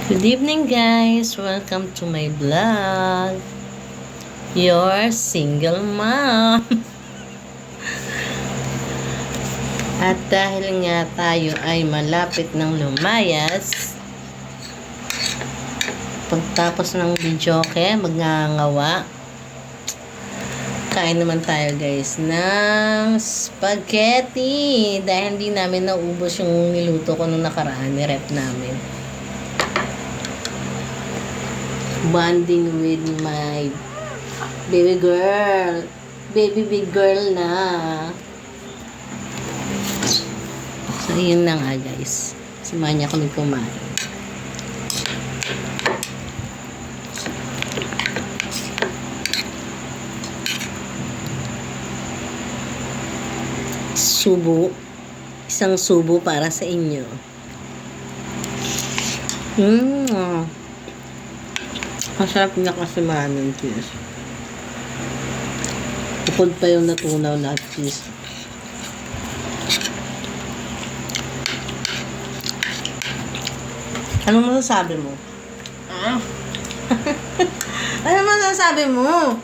Good evening guys! Welcome to my vlog. Your single mom. At dahil nga tayo ay malapit ng lumayas, pagtapos ng videoke, magngangawa, kain naman tayo guys ng spaghetti dahil hindi namin naubos yung niluto ko nung nakaraan, ni-rep namin. Bonding with my baby girl. Baby big girl na. So, yun na nga guys. Samahan niya kami kumain. Subo. Isang subo para sa inyo. Masarap niya kasi maraming cheese. Bukod pa yung natunaw na cheese. Anong masasabi mo? Ano masasabi mo?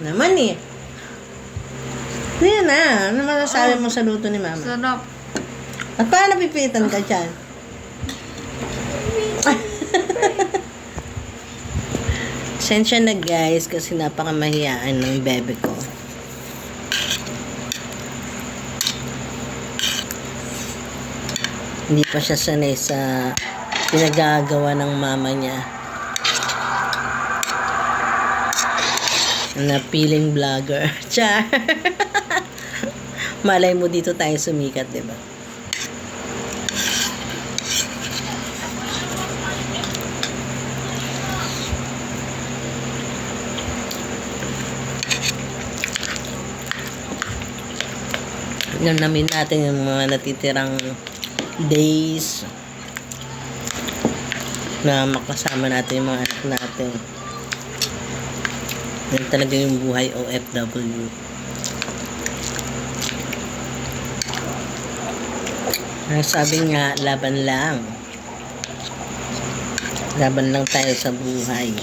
Naman eh. Hindi na. Ano masasabi mo sa luto ni mama? Sarap. At paano napipilitan ka dyan? Sensya na guys kasi napakamahiyaan ng bebe ko. Hindi pa siya sanay sa pinagagawa ng mama niya. Na piling vlogger. Char! Malay mo dito tayo sumikat, diba? Namin natin yung mga natitirang days na makasama natin yung mga anak natin. Yan talaga yung buhay OFW. Sabi nga, laban lang. Laban lang tayo sa buhay.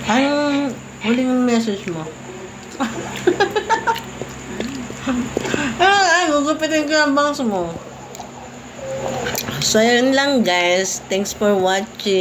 Anong huling message mo? Gugupitin ko ang bangs mo. So, yun lang guys. Thanks for watching.